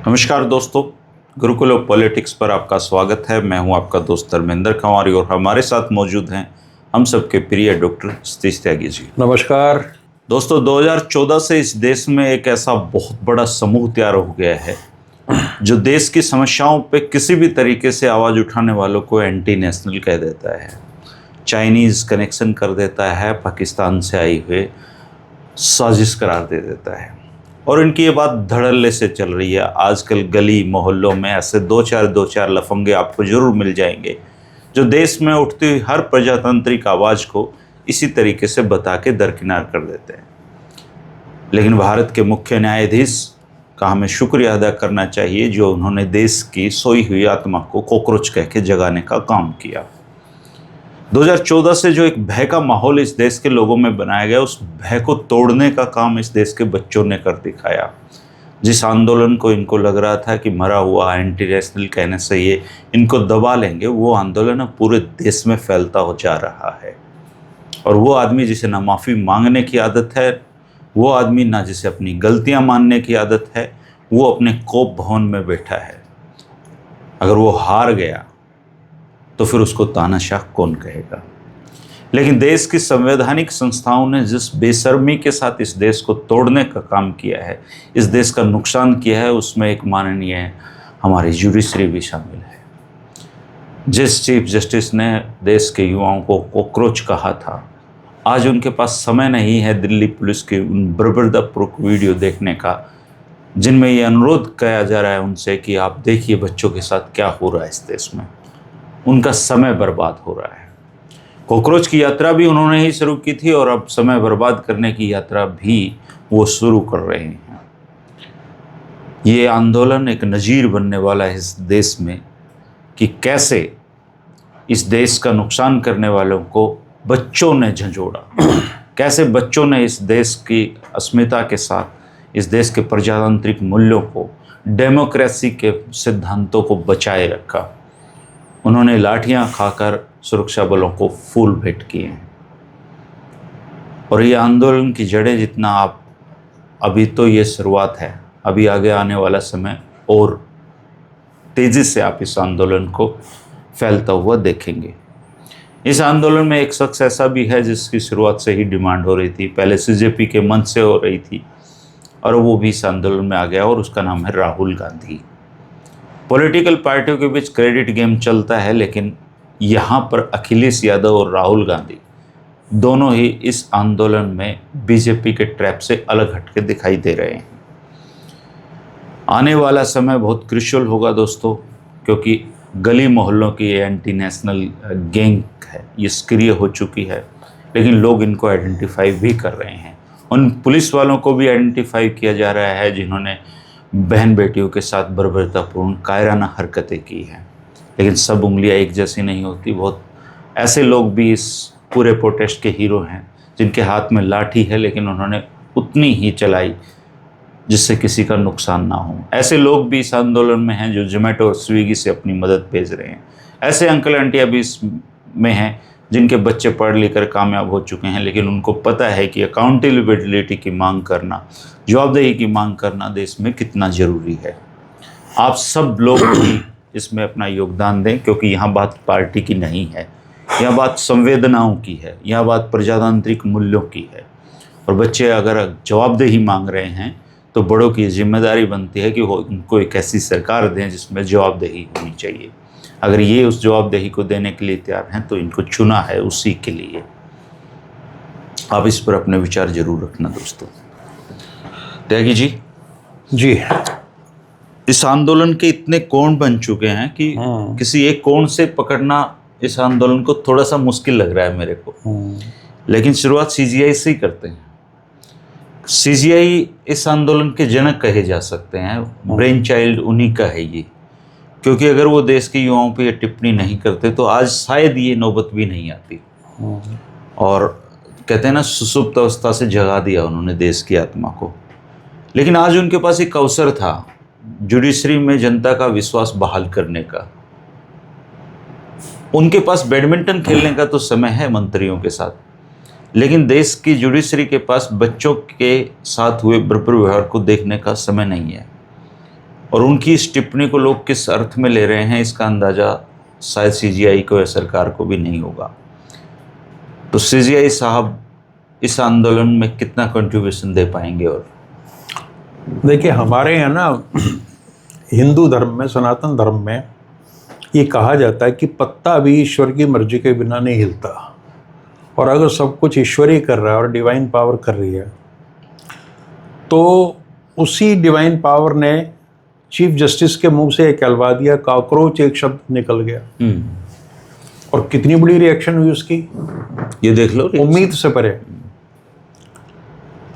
नमस्कार दोस्तों, Gurukul of politics पर आपका स्वागत है। मैं हूं आपका दोस्त धर्मेंद्र कंवारी और हमारे साथ मौजूद हैं हम सबके प्रिय डॉक्टर सतीश त्यागी जी। नमस्कार दोस्तों, 2014 से इस देश में एक ऐसा बहुत बड़ा समूह तैयार हो गया है जो देश की समस्याओं पे किसी भी तरीके से आवाज़ उठाने वालों को एंटी नेशनल कह देता है, चाइनीज़ कनेक्शन कर देता है, पाकिस्तान से आई हुए साजिश करार दे देता है। और इनकी ये बात धड़ल्ले से चल रही है। आजकल गली मोहल्लों में ऐसे दो चार लफंगे आपको जरूर मिल जाएंगे जो देश में उठती हुई हर प्रजातांत्रिक आवाज़ को इसी तरीके से बता के दरकिनार कर देते हैं। लेकिन भारत के मुख्य न्यायाधीश का हमें शुक्रिया अदा करना चाहिए जो उन्होंने देश की सोई हुई आत्मा को कॉकरोच कह के जगाने का काम किया। 2014 से जो एक भय का माहौल इस देश के लोगों में बनाया गया, उस भय को तोड़ने का काम इस देश के बच्चों ने कर दिखाया। जिस आंदोलन को इनको लग रहा था कि मरा हुआ एंटी नेशनल कहने से ये इनको दबा लेंगे, वो आंदोलन अब पूरे देश में फैलता हो जा रहा है। और वो आदमी जिसे ना माफ़ी मांगने की आदत है, वो आदमी ना जिसे अपनी गलतियां मानने की आदत है, वो अपने कोप भवन में बैठा है। अगर वो हार गया तो फिर उसको तानाशाह कौन कहेगा। लेकिन देश की संवैधानिक संस्थाओं ने जिस बेशर्मी के साथ इस देश को तोड़ने का काम किया है, इस देश का नुकसान किया है, उसमें एक माननीय हमारी जुडिशरी भी शामिल है। जिस चीफ जस्टिस ने देश के युवाओं को कॉकरोच कहा था, आज उनके पास समय नहीं है दिल्ली पुलिस की उन बर्बरतापूर्वक वीडियो देखने का जिनमें ये अनुरोध किया जा रहा है उनसे कि आप देखिए बच्चों के साथ क्या हो रहा है इस देश में। उनका समय बर्बाद हो रहा है। कॉकरोच की यात्रा भी उन्होंने ही शुरू की थी और अब समय बर्बाद करने की यात्रा भी वो शुरू कर रहे हैं। ये आंदोलन एक नज़ीर बनने वाला है इस देश में कि कैसे इस देश का नुकसान करने वालों को बच्चों ने झंझोड़ा, कैसे बच्चों ने इस देश की अस्मिता के साथ इस देश के प्रजातांत्रिक मूल्यों को, डेमोक्रेसी के सिद्धांतों को बचाए रखा। उन्होंने लाठियां खाकर सुरक्षा बलों को फूल भेंट किए हैं। और ये आंदोलन की जड़ें जितना आप अभी तो ये शुरुआत है, अभी आगे आने वाला समय और तेज़ी से आप इस आंदोलन को फैलता हुआ देखेंगे। इस आंदोलन में एक शख्स ऐसा भी है जिसकी शुरुआत से ही डिमांड हो रही थी, पहले सीजेपी के मन से हो रही थी और वो भी इस आंदोलन में आ गया और उसका नाम है राहुल गांधी। पॉलिटिकल पार्टियों के बीच क्रेडिट गेम चलता है, लेकिन यहाँ पर अखिलेश यादव और राहुल गांधी दोनों ही इस आंदोलन में बीजेपी के ट्रैप से अलग हटके दिखाई दे रहे हैं। आने वाला समय बहुत क्रूशियल होगा दोस्तों, क्योंकि गली मोहल्लों की ये एंटी नेशनल गैंग है, ये सक्रिय हो चुकी है, लेकिन लोग इनको आइडेंटिफाई भी कर रहे हैं। उन पुलिस वालों को भी आइडेंटिफाई किया जा रहा है जिन्होंने बहन बेटियों के साथ बर्बरतापूर्ण कायराना हरकतें की हैं। लेकिन सब उंगलियां एक जैसी नहीं होती। बहुत ऐसे लोग भी इस पूरे प्रोटेस्ट के हीरो हैं जिनके हाथ में लाठी है, लेकिन उन्होंने उतनी ही चलाई जिससे किसी का नुकसान ना हो। ऐसे लोग भी इस आंदोलन में हैं जो जोमेटो और स्विगी से अपनी मदद भेज रहे हैं। ऐसे अंकल आंटियाँ भी इसमें हैं जिनके बच्चे पढ़ लिख कर कामयाब हो चुके हैं, लेकिन उनको पता है कि अकाउंटेबिलिटी की मांग करना, जवाबदेही की मांग करना देश में कितना ज़रूरी है। आप सब लोग भी इसमें अपना योगदान दें, क्योंकि यहाँ बात पार्टी की नहीं है, यहाँ बात संवेदनाओं की है, यहाँ बात प्रजातांत्रिक मूल्यों की है। और बच्चे अगर जवाबदेही मांग रहे हैं तो बड़ों की जिम्मेदारी बनती है कि वो उनको एक ऐसी सरकार दें जिसमें जवाबदेही होनी चाहिए। अगर ये उस जवाबदेही को देने के लिए तैयार हैं तो इनको चुना है उसी के लिए। आप इस पर अपने विचार जरूर रखना दोस्तों। त्यागी जी जी, इस आंदोलन के इतने कोण बन चुके हैं कि किसी एक कोण से पकड़ना इस आंदोलन को थोड़ा सा मुश्किल लग रहा है मेरे को। लेकिन शुरुआत सीजीआई से ही करते हैं। सीजीआई इस आंदोलन के जनक कहे जा सकते हैं, ब्रेन चाइल्ड उन्हीं का है ये। क्योंकि अगर वो देश के युवाओं पे ये टिप्पणी नहीं करते तो आज शायद ये नौबत भी नहीं आती। और कहते हैं ना, सुसुप्त अवस्था से जगा दिया उन्होंने देश की आत्मा को। लेकिन आज उनके पास एक अवसर था जुडिशरी में जनता का विश्वास बहाल करने का। उनके पास बैडमिंटन खेलने का तो समय है मंत्रियों के साथ, लेकिन देश की जुडिशरी के पास बच्चों के साथ हुए बर्बर व्यवहार को देखने का समय नहीं है। और उनकी इस टिप्पणी को लोग किस अर्थ में ले रहे हैं इसका अंदाजा शायद सीजीआई को या सरकार को भी नहीं होगा। तो सीजीआई साहब इस आंदोलन में कितना कंट्रीब्यूशन दे पाएंगे? और देखिए, हमारे यहाँ ना हिंदू धर्म में, सनातन धर्म में ये कहा जाता है कि पत्ता भी ईश्वर की मर्जी के बिना नहीं हिलता, और अगर सब कुछ ईश्वर ही कर रहा है और डिवाइन पावर कर रही है तो उसी डिवाइन पावर ने चीफ जस्टिस के मुंह से एक कहलवा दिया, कॉकरोच एक शब्द निकल गया। और कितनी बड़ी रिएक्शन हुई उसकी, ये देख लो, उम्मीद से परे।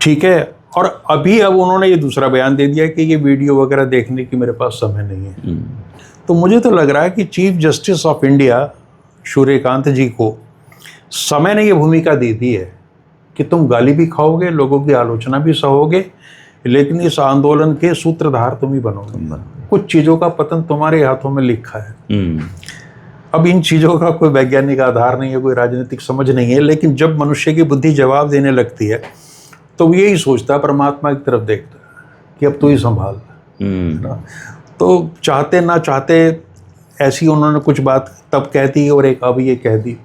ठीक है, और अभी अब उन्होंने ये दूसरा बयान दे दिया कि ये वीडियो वगैरह देखने की मेरे पास समय नहीं है। तो मुझे तो लग रहा है कि chief justice of India Suryakant ji को समय ने ये भूमिका दे दी है कि तुम गाली भी खाओगे, लोगों की आलोचना भी सहोगे, लेकिन इस आंदोलन के सूत्रधार तुम ही बनोगे। कुछ चीज़ों का पतन तुम्हारे हाथों में लिखा है। अब इन चीज़ों का कोई वैज्ञानिक आधार नहीं है, कोई राजनीतिक समझ नहीं है, लेकिन जब मनुष्य की बुद्धि जवाब देने लगती है तो वो यही सोचता है, परमात्मा की तरफ देखता है कि अब तो ही संभाल। तो चाहते ना चाहते ऐसी उन्होंने कुछ बात तब कह दी और एक अब ये कह दी।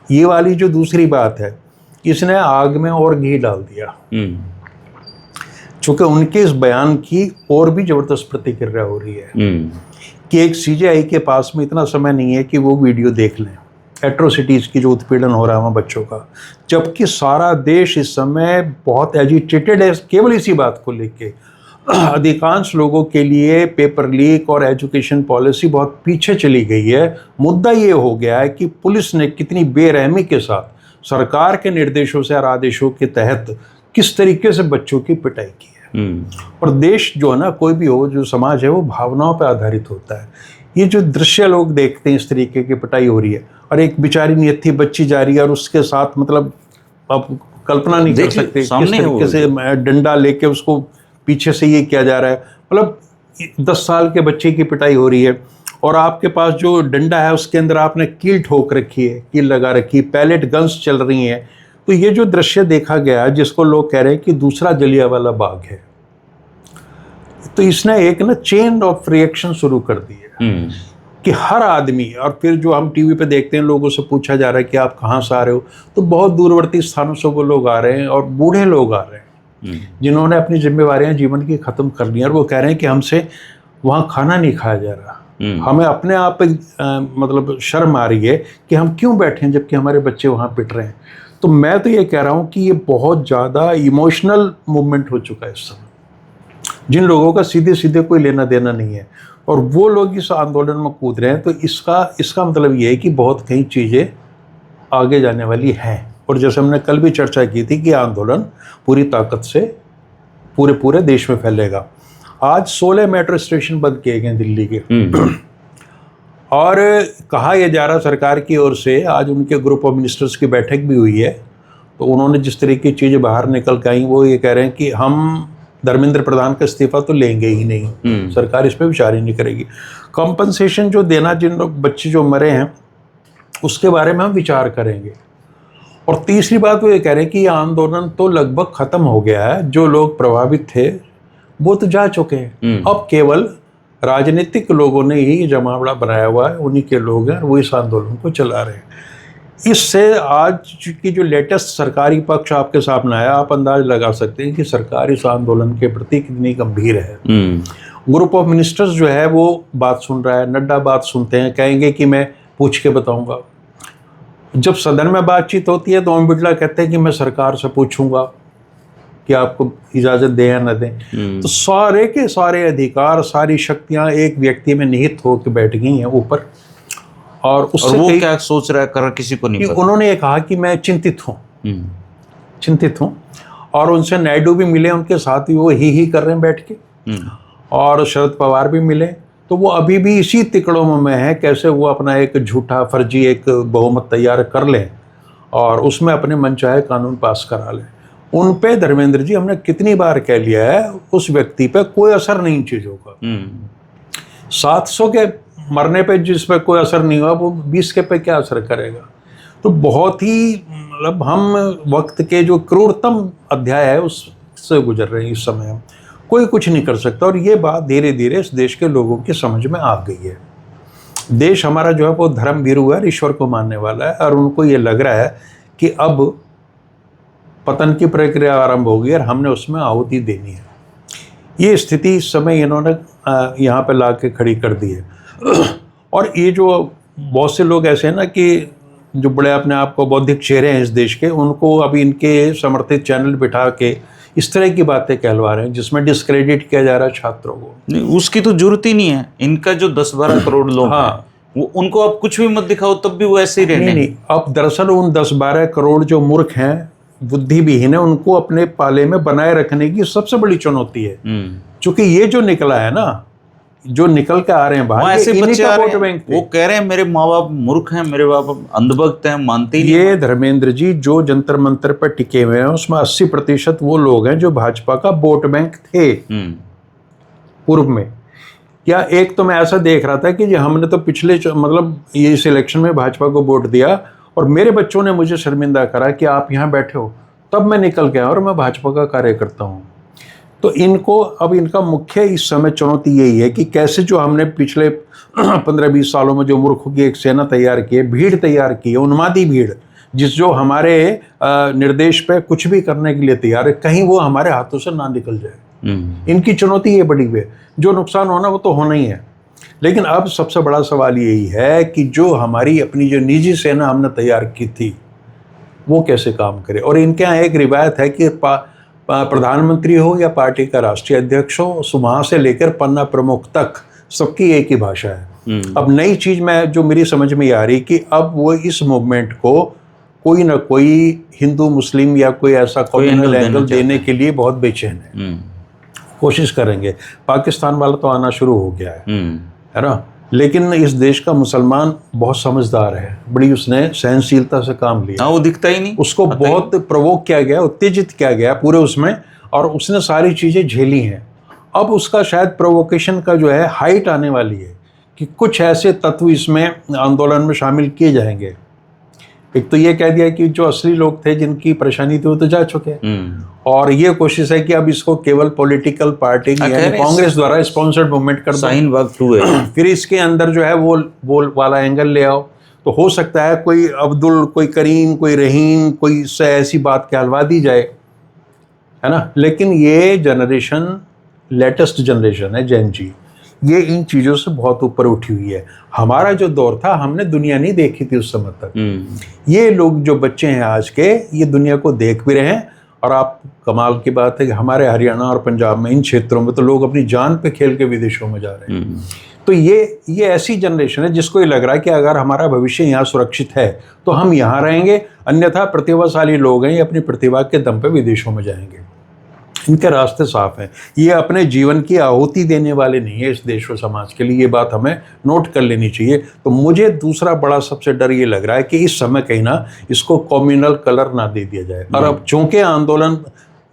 ये वाली जो दूसरी बात है, इसने आग में और घी डाल दिया। चूँकि उनके इस बयान की और भी ज़बरदस्त प्रतिक्रिया हो रही है कि एक सीजीआई के पास में इतना समय नहीं है कि वो वीडियो देख लें एट्रोसिटीज़ की, जो उत्पीड़न हो रहा है वहाँ बच्चों का, जबकि सारा देश इस समय बहुत एजिटेटेड है केवल इसी बात को लेके। अधिकांश लोगों के लिए पेपर लीक और एजुकेशन पॉलिसी बहुत पीछे चली गई है। मुद्दा ये हो गया है कि पुलिस ने कितनी बेरहमी के साथ सरकार के निर्देशों से और आदेशों के तहत किस तरीके से बच्चों की पिटाई की है। और देश जो है ना, कोई भी हो, जो समाज है वो भावनाओं पर आधारित होता है। ये जो दृश्य लोग देखते हैं, इस तरीके की पिटाई हो रही है और एक बेचारी नियत्थी बच्ची जा रही है और उसके साथ, मतलब आप कल्पना नहीं कर सकते किस तरीके से डंडा लेके उसको पीछे से ये किया जा रहा है। मतलब 10 साल के बच्चे की पिटाई हो रही है और आपके पास जो डंडा है उसके अंदर आपने कील ठोक रखी है, कील लगा रखी है, पैलेट गन्स चल रही हैं। तो ये जो दृश्य देखा गया, जिसको लोग कह रहे हैं कि दूसरा जलियांवाला बाग है, तो इसने एक ना चेन ऑफ रिएक्शन शुरू कर दी है कि हर आदमी, और फिर जो हम टीवी पे देखते हैं, लोगों से पूछा जा रहा है कि आप कहाँ से आ रहे हो, तो बहुत दूरवर्ती स्थानों से वो लोग आ रहे हैं और बूढ़े लोग आ रहे हैं जिन्होंने अपनी जिम्मेवारियां जीवन की खत्म कर ली, और वो कह रहे हैं कि हमसे वहाँ खाना नहीं खाया जा रहा, हमें अपने आप मतलब शर्म आ रही है कि हम क्यों बैठे हैं जबकि हमारे बच्चे वहाँ पिट रहे हैं। तो मैं तो ये कह रहा हूँ कि ये बहुत ज़्यादा इमोशनल मूवमेंट हो चुका है इस समय, जिन लोगों का सीधे सीधे कोई लेना देना नहीं है, और वो लोग इस आंदोलन में कूद रहे हैं। तो इसका मतलब ये है कि बहुत कई चीज़ें आगे जाने वाली हैं। और जैसे हमने कल भी चर्चा की थी कि आंदोलन पूरी ताकत से पूरे देश में फैलेगा। आज 16 मेट्रो स्टेशन बंद किए गए दिल्ली के और कहा यह जा रहा सरकार की ओर से, आज उनके ग्रुप ऑफ मिनिस्टर्स की बैठक भी हुई है, तो उन्होंने जिस तरीके की चीज़ें बाहर निकल के आई, वो ये कह रहे हैं कि हम धर्मेंद्र प्रधान का इस्तीफा तो लेंगे ही नहीं, सरकार इस पर विचार ही नहीं करेगी। कंपनसेशन जो देना, जिन लोग बच्चे जो मरे हैं उसके बारे में हम विचार करेंगे। और तीसरी बात वो ये कह रहे हैं कि ये आंदोलन तो लगभग ख़त्म हो गया है, जो लोग प्रभावित थे वो तो जा चुके हैं, अब केवल राजनीतिक लोगों ने ही जमावड़ा बनाया हुआ है, उन्हीं के लोग हैं, वो इस आंदोलन को चला रहे हैं। इससे आज की जो लेटेस्ट सरकारी पक्ष आपके सामने आया, आप अंदाज लगा सकते हैं कि सरकार इस आंदोलन के प्रति कितनी गंभीर है। ग्रुप ऑफ मिनिस्टर्स जो है वो बात सुन रहा है, नड्डा बात सुनते हैं, कहेंगे कि मैं पूछ के बताऊंगा। जब सदन में बातचीत होती है तो ओम बिरला कहते हैं कि मैं सरकार से पूछूंगा कि आपको इजाज़त दें या न दें। तो सारे के सारे अधिकार, सारी शक्तियां एक व्यक्ति में निहित होकर बैठ गई हैं ऊपर, और उससे वो क्या सोच रहा है कर किसी को नहीं पता। उन्होंने ये कहा कि मैं चिंतित हूँ, और उनसे नायडू भी मिले, उनके साथ ही वो ही कर रहे हैं बैठ के, और शरद पवार भी मिले। तो वो अभी भी इसी तिकड़ों में है, कैसे वो अपना एक झूठा फर्जी एक बहुमत तैयार कर लें और उसमें अपने मनचाहे कानून पास करा लें। उन पे धर्मेंद्र जी, हमने कितनी बार कह लिया है, उस व्यक्ति पे कोई असर नहीं चीज़ों का। 700 के मरने पे जिस पे कोई असर नहीं हुआ, वो 20 के पे क्या असर करेगा। तो बहुत ही, मतलब हम वक्त के जो क्रूरतम अध्याय है उससे गुजर रहे हैं इस समय। कोई कुछ नहीं कर सकता। और ये बात धीरे धीरे इस देश के लोगों की समझ में आ गई है। देश हमारा जो है वो धर्म भीरू है, ईश्वर को मानने वाला है, और उनको ये लग रहा है कि अब पतन की प्रक्रिया आरंभ होगी और हमने उसमें आहुति देनी है। ये स्थिति इस समय इन्होंने यहाँ पे ला के खड़ी कर दी है। और ये जो बहुत से लोग ऐसे हैं ना कि जो बड़े अपने आप को बौद्धिक चेहरे हैं इस देश के, उनको अभी इनके समर्थित चैनल बिठा के इस तरह की बातें कहलवा रहे हैं जिसमें डिस्क्रेडिट किया जा रहा है छात्रों को। नहीं, उसकी तो जरूरत ही नहीं है। इनका जो 10-12 करोड़ लोग हाँ, हैं, वो उनको आप कुछ भी मत दिखाओ तब भी वो ऐसे ही रहने। नहीं, अब दरअसल उन 10-12 करोड़ जो मूर्ख हैं, बुद्धिविहीन है, उनको अपने पाले में बनाए रखने की सबसे बड़ी चुनौती है। क्योंकि ये जो निकला है ना, जो निकल के आ रहे हैं बाहर, ऐसे बच्चे आ रहे वोट बैंक हैं, वो कह रहे हैं मेरे माँ बाप मूर्ख हैं, मेरे बाप अंधभक्त हैं, मानते ही नहीं। ये धर्मेंद्र जी जो जंतर मंतर पर टिके हुए हैं उसमें 80% वो लोग हैं जो भाजपा का वोट बैंक थे पूर्व में। या एक तो मैं ऐसा देख रहा था कि जी हमने तो पिछले मतलब ये इस इलेक्शन में भाजपा को वोट दिया और मेरे बच्चों ने मुझे शर्मिंदा करा कि आप यहाँ बैठे हो, तब मैं निकल गया और मैं भाजपा का कार्यकर्ता हूँ। तो इनको अब इनका मुख्य इस समय चुनौती यही है कि कैसे जो हमने पिछले 15-20 सालों में जो मूर्खों की एक सेना तैयार की है, भीड़ तैयार की है, उन्मादी भीड़, जो हमारे निर्देश पे कुछ भी करने के लिए तैयार है, कहीं वो हमारे हाथों से ना निकल जाए। इनकी चुनौती ये बड़ी हुई है। जो नुकसान होना वो तो होना ही है, लेकिन अब सबसे बड़ा सवाल यही है कि जो हमारी अपनी जो निजी सेना हमने तैयार की थी वो कैसे काम करे। और इनके यहाँ एक रिवायत है कि प्रधानमंत्री हो या पार्टी का राष्ट्रीय अध्यक्ष हो, वहाँ से लेकर पन्ना प्रमुख तक सबकी एक ही भाषा है। अब नई चीज में जो मेरी समझ में आ रही कि अब वो इस मूवमेंट को कोई ना कोई हिंदू मुस्लिम या कोई ऐसा कम्युनल एंगल देने के लिए बहुत बेचैन है, कोशिश करेंगे। पाकिस्तान वाला तो आना शुरू हो गया है ना, लेकिन इस देश का मुसलमान बहुत समझदार है, बड़ी उसने सहनशीलता से काम लिया। वो दिखता ही नहीं, उसको बहुत प्रोवोक किया गया, उत्तेजित किया गया पूरे उसमें, और उसने सारी चीज़ें झेली हैं। अब उसका शायद प्रोवोकेशन का जो है हाइट आने वाली है कि कुछ ऐसे तत्व इसमें आंदोलन में शामिल किए जाएंगे। एक तो ये कह दिया कि जो असली लोग थे जिनकी परेशानी थी वो तो जा चुके हैं, और ये कोशिश है कि अब इसको केवल पॉलिटिकल पार्टी यानी कांग्रेस द्वारा स्पॉन्सर्ड मूवमेंट कर दो। फिर इसके अंदर जो है वो वाला एंगल ले आओ, तो हो सकता है कोई अब्दुल, कोई करीम, कोई रहीम, कोई से ऐसी बात कहलवा दी जाए, है ना। लेकिन ये जनरेशन लेटेस्ट जनरेशन है, जेन जी, ये इन चीज़ों से बहुत ऊपर उठी हुई है। हमारा जो दौर था हमने दुनिया नहीं देखी थी उस समय तक। ये लोग जो बच्चे हैं आज के, ये दुनिया को देख भी रहे हैं। और आप कमाल की बात है कि हमारे हरियाणा और पंजाब में इन क्षेत्रों में तो लोग अपनी जान पे खेल के विदेशों में जा रहे हैं। तो ये ऐसी जनरेशन है जिसको ये लग रहा है कि अगर हमारा भविष्य यहाँ सुरक्षित है तो हम यहाँ रहेंगे, अन्यथा प्रतिभाशाली लोग हैं ये अपनी प्रतिभा के दम पे विदेशों में जाएंगे। इनके रास्ते साफ हैं, ये अपने जीवन की आहुति देने वाले नहीं है इस देश और समाज के लिए। ये बात हमें नोट कर लेनी चाहिए। तो मुझे दूसरा बड़ा सबसे डर ये लग रहा है कि इस समय कहीं ना इसको कम्युनल कलर ना दे दिया जाए। और अब चूंकि आंदोलन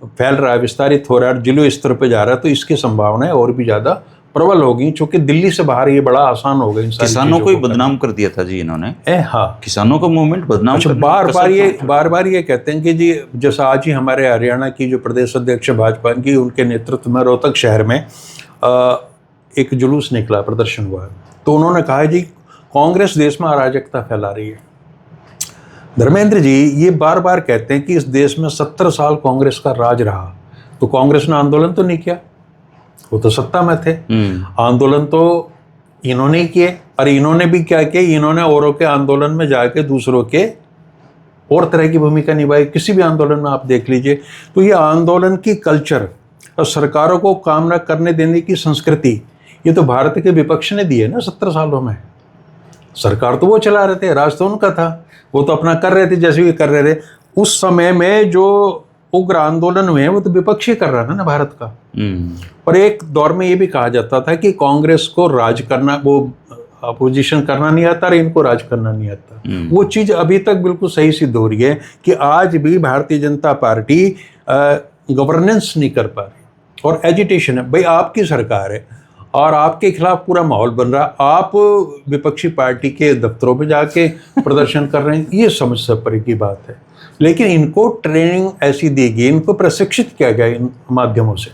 फैल रहा है, विस्तारित हो रहा है, जिला स्तर पर जा रहा है, तो इसकी संभावनाएं और भी ज़्यादा प्रबल होगी। चूंकि दिल्ली से बाहर ये बड़ा आसान हो गया। किसानों को ही बदनाम कर दिया था जी इन्होंने। हाँ, किसानों का मूवमेंट बदनाम। अच्छा, बार बार ये कहते हैं कि जी, जैसा आज ही हमारे हरियाणा की जो प्रदेश अध्यक्ष भाजपा की, उनके नेतृत्व में रोहतक शहर में एक जुलूस निकला, प्रदर्शन हुआ, तो उन्होंने कहा जी कांग्रेस देश में अराजकता फैला रही है। धर्मेंद्र जी ये बार बार कहते हैं कि इस देश में 70 साल कांग्रेस का राज रहा, तो कांग्रेस ने आंदोलन तो नहीं किया, वो तो सत्ता में थे। आंदोलन तो इन्होंने ही किए, और इन्होंने भी क्या किया, इन्होंने औरों के आंदोलन में जाके दूसरों के और तरह की भूमिका निभाई। किसी भी आंदोलन में आप देख लीजिए, तो ये आंदोलन की कल्चर और सरकारों को काम न करने देने की संस्कृति, ये तो भारत के विपक्ष ने दी है ना 70 सालों में। सरकार तो वो चला रहे थे, राज तो उनका था, वो तो अपना कर रहे थे जैसे भी कर रहे थे। उस समय में जो उग्र आंदोलन हुए हैं वो तो विपक्ष ही कर रहा था ना भारत का। और एक दौर में ये भी कहा जाता था कि कांग्रेस को राज करना, वो अपोजिशन करना नहीं आता और इनको राज करना नहीं आता। वो चीज़ अभी तक बिल्कुल सही सिद्ध हो रही है कि आज भी भारतीय जनता पार्टी गवर्नेंस नहीं कर पा रही, और एजिटेशन है। भाई आपकी सरकार है और आपके खिलाफ पूरा माहौल बन रहा, आप विपक्षी पार्टी के दफ्तरों पे जाके प्रदर्शन कर रहे हैं, ये समझ से परे की बात है। लेकिन इनको ट्रेनिंग ऐसी दी गई, इनको प्रशिक्षित किया गया इन माध्यमों से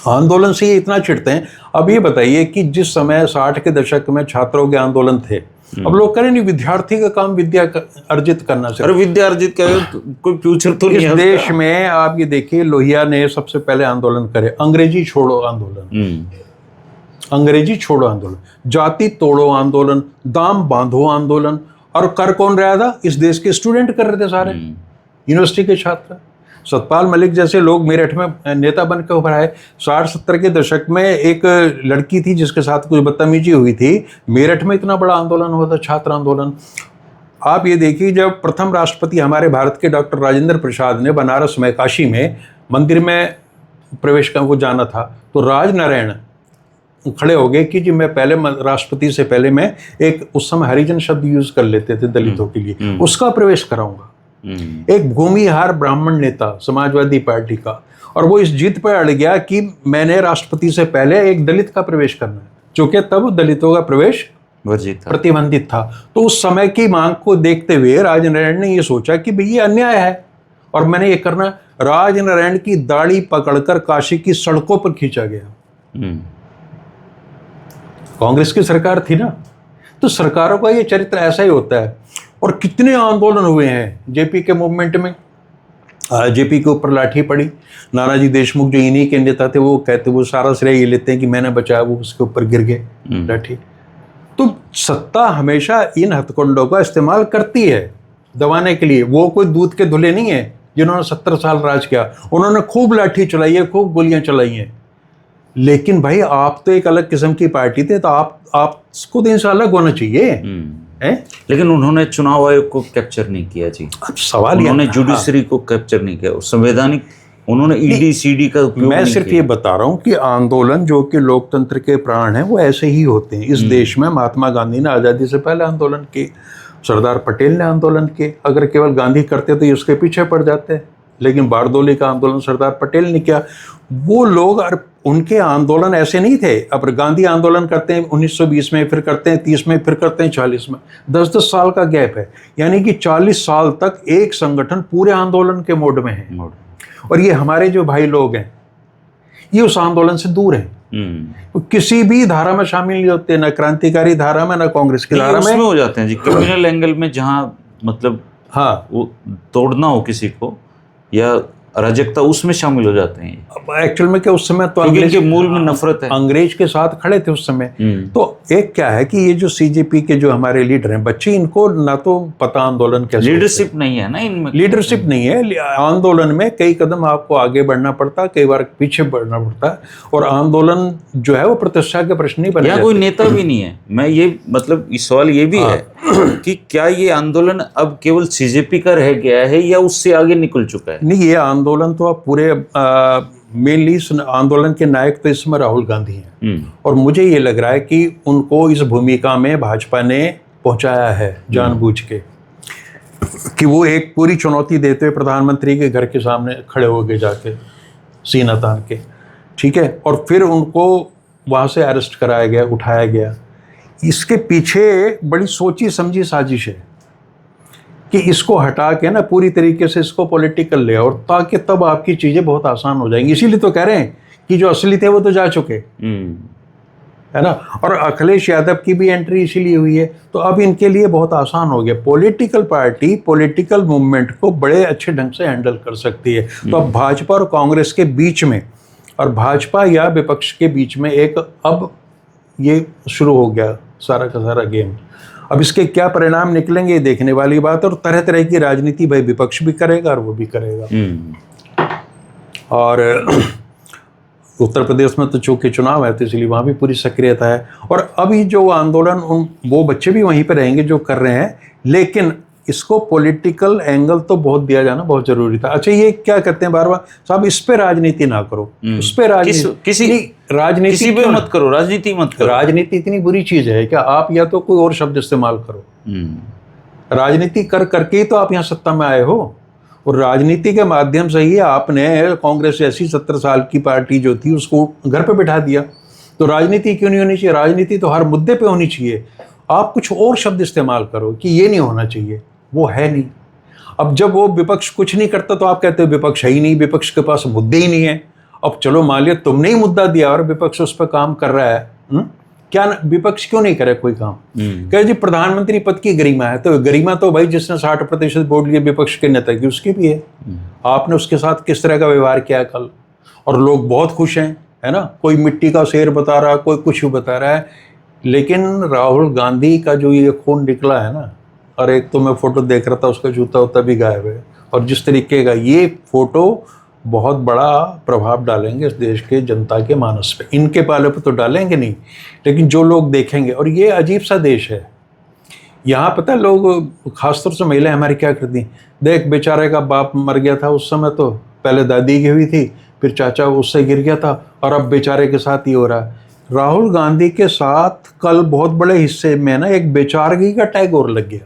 आंदोलन से ये इतना चिढ़ते हैं। अब ये बताइए कि जिस समय 60 के दशक में छात्रों के आंदोलन थे, अब लोग कह रहे नहीं विद्यार्थी का काम विद्या अर्जित करना चाहिए। अरे विद्या अर्जित क्या है, कोई फ्यूचर तो नहीं इस है देश में आप ये देखिए, लोहिया ने सबसे पहले आंदोलन करे, अंग्रेजी छोड़ो आंदोलन, अंग्रेजी छोड़ो आंदोलन, जाति तोड़ो आंदोलन, दाम बांधो आंदोलन। और कर कौन रहा था? इस देश के स्टूडेंट कर रहे थे सारे, यूनिवर्सिटी के छात्र। सतपाल मलिक जैसे लोग मेरठ में नेता बनकर उभर आए। 60-70 के दशक में एक लड़की थी जिसके साथ कुछ बदतमीजी हुई थी, मेरठ में इतना बड़ा आंदोलन हुआ था, छात्र आंदोलन। आप ये देखिए, जब प्रथम राष्ट्रपति हमारे भारत के डॉक्टर राजेंद्र प्रसाद ने बनारस में, काशी में मंदिर में प्रवेश करने को जाना था, तो राजनारायण खड़े हो गए कि जी मैं पहले राष्ट्रपति से पहले मैं एक, उस समय हरिजन शब्द यूज कर लेते थे दलितों के लिए, उसका प्रवेश कराऊंगा। एक भूमिहार ब्राह्मण नेता समाजवादी पार्टी का, और वो इस जिद पर अड़ गया कि मैंने राष्ट्रपति से पहले एक दलित का प्रवेश करना है, क्योंकि तब दलितों का प्रवेश प्रतिबंधित था। तो उस समय की मांग को देखते हुए राजनारायण ने ये सोचा कि भाई ये अन्याय है और मैंने ये करना। राजनारायण की दाढ़ी पकड़कर काशी की सड़कों पर खींचा गया। कांग्रेस की सरकार थी ना, तो सरकारों का ये चरित्र ऐसा ही होता है। और कितने आंदोलन हुए हैं जेपी के मूवमेंट में, जेपी के ऊपर लाठी पड़ी। नानाजी देशमुख जो इन्हीं के नेता थे, वो कहते, वो सारा श्रेय ये लेते हैं कि मैंने बचाया, वो उसके ऊपर गिर गए लाठी। तो सत्ता हमेशा इन हथकंडों का इस्तेमाल करती है दबाने के लिए। वो कोई दूध के धुले नहीं है जिन्होंने 70 साल राज किया, उन्होंने खूब लाठी चलाई है, खूब गोलियां चलाई हैं। लेकिन भाई आप तो एक अलग किस्म की पार्टी थे, तो आपको तो इनसे अलग होना चाहिए है? लेकिन उन्होंने चुनाव आयोग को कैप्चर नहीं किया जी। अब सवाल, उन्होंने जुडिशरी को कैप्चर नहीं किया, संवैधानिक, उन्होंने ईडी सीडी का उपयोग मैं सिर्फ ये बता रहा हूँ कि आंदोलन जो कि लोकतंत्र के प्राण हैं, वो ऐसे ही होते हैं। इस देश में महात्मा गांधी ने आज़ादी से पहले आंदोलन किए, सरदार पटेल ने आंदोलन किए। अगर केवल गांधी करते तो ये उसके पीछे पड़ जाते, लेकिन बारदोली का आंदोलन सरदार पटेल ने किया। वो लोग, और उनके आंदोलन ऐसे नहीं थे। अब गांधी आंदोलन करते हैं 1920 में, फिर करते हैं 30 में, फिर करते हैं 40 में, 10-10 साल का गैप है। यानी कि 40 साल तक एक संगठन पूरे आंदोलन के मोड में है। और ये हमारे जो भाई लोग हैं, ये उस आंदोलन से दूर हैं। तो किसी भी धारा में शामिल नहीं होते, ना क्रांतिकारी धारा में, ना कांग्रेस की धारा में हो जाते हैं जी। क्रिमिनल एंगल में जहां मतलब हाँ, वो तोड़ना हो किसी को या अराजकता, उसमें शामिल हो जाते हैं। एक्चुअल में क्या उस समय तो अंग्रेज के मूल में नफरत है, अंग्रेज के साथ खड़े थे उस समय। तो एक क्या है कि ये जो सीजेपी के जो हमारे लीडर हैं, बच्चे, इनको ना तो पता आंदोलन कैसे, लीडरशिप नहीं है ना इनमें, लीडरशिप नहीं है। आंदोलन में कई कदम आपको आगे बढ़ना पड़ता, कई बार पीछे बढ़ना पड़ता, और आंदोलन जो है वो प्रतिष्ठा के प्रश्न नहीं बने। यहाँ कोई नेता भी नहीं है। मैं ये मतलब इस सवाल ये भी है कि क्या ये आंदोलन अब केवल सीजेपी का रह गया है या उससे आगे निकल चुका है? नहीं, ये आंदोलन तो अब पूरे मेनली आंदोलन के नायक तो इस समय राहुल गांधी हैं। और मुझे ये लग रहा है कि उनको इस भूमिका में भाजपा ने पहुंचाया है जानबूझ के, कि वो एक पूरी चुनौती देते हुए प्रधानमंत्री के घर के सामने खड़े हो गए जाके सीना तान के, ठीक है, और फिर उनको वहाँ से अरेस्ट कराया गया, उठाया गया। इसके पीछे बड़ी सोची समझी साजिश है कि इसको हटा के ना पूरी तरीके से इसको पॉलिटिकल ले, और ताकि तब आपकी चीज़ें बहुत आसान हो जाएंगी। इसीलिए तो कह रहे हैं कि जो असली थे वो तो जा चुके, है ना। और अखिलेश यादव की भी एंट्री इसीलिए हुई है, तो अब इनके लिए बहुत आसान हो गया। पॉलिटिकल पार्टी पॉलिटिकल मूवमेंट को बड़े अच्छे ढंग से हैंडल कर सकती है। तो अब भाजपा और कांग्रेस के बीच में, और भाजपा या विपक्ष के बीच में एक अब ये शुरू हो गया सारा का सारा गेम। अब इसके क्या परिणाम निकलेंगे देखने वाली बात, और तरह तरह की राजनीति भाई विपक्ष भी करेगा और वो भी करेगा। और उत्तर प्रदेश में तो चूंकि चुनाव है, तो इसलिए वहाँ भी पूरी सक्रियता है। और अभी जो आंदोलन, वो बच्चे भी वहीं पर रहेंगे जो कर रहे हैं, लेकिन इसको पॉलिटिकल एंगल तो बहुत दिया जाना बहुत जरूरी था। अच्छा, ये क्या कहते हैं बार बार, साहब इस पे राजनीति ना करो, उस पे राजनीति, किसी पे मत करो, राजनीति मत करो। राजनीति इतनी बुरी चीज है क्या? आप या तो कोई और शब्द इस्तेमाल करो। राजनीति कर करके ही तो आप यहाँ सत्ता में आए हो, और राजनीति के माध्यम से ही आपने कांग्रेस जैसी 70 साल की पार्टी जो थी उसको घर पे बिठा दिया। तो राजनीति क्यों नहीं होनी चाहिए? राजनीति तो हर मुद्दे पे होनी चाहिए। आप कुछ और शब्द इस्तेमाल करो कि ये नहीं होना चाहिए, वो है नहीं। अब जब वो विपक्ष कुछ नहीं करता तो आप कहते हो विपक्ष है ही नहीं, विपक्ष के पास मुद्दे ही नहीं है। अब चलो मान लिया तुमने ही मुद्दा दिया और विपक्ष उस पर काम कर रहा है, क्या विपक्ष क्यों नहीं करे कोई काम? कहे जी प्रधानमंत्री पद की गरिमा है, तो गरिमा तो भाई जिसने 60% वोट लिए विपक्ष के नेता की उसकी भी है। आपने उसके साथ किस तरह का व्यवहार किया कल, और लोग बहुत खुश हैं, है ना, कोई मिट्टी का शेर बता रहा, कोई कुछ भी बता रहा है, लेकिन राहुल गांधी का जो ये खून निकला है ना, और एक तो मैं फोटो देख रहा था उसका जूता उता भी गायब है, और जिस तरीके का ये फोटो बहुत बड़ा प्रभाव डालेंगे इस देश के जनता के मानस पे। इनके पाले पे तो डालेंगे नहीं, लेकिन जो लोग देखेंगे, और ये अजीब सा देश है, यहाँ पता है लोग खासतौर से महिलाएं हमारी क्या करती हैं, देख बेचारे का बाप मर गया था उस समय, तो पहले दादी की हुई थी, फिर चाचा उससे गिर गया था, और अब बेचारे के साथ ही हो रहा है। राहुल गांधी के साथ कल बहुत बड़े हिस्से में ना एक बेचारगी का टैग और लग गया।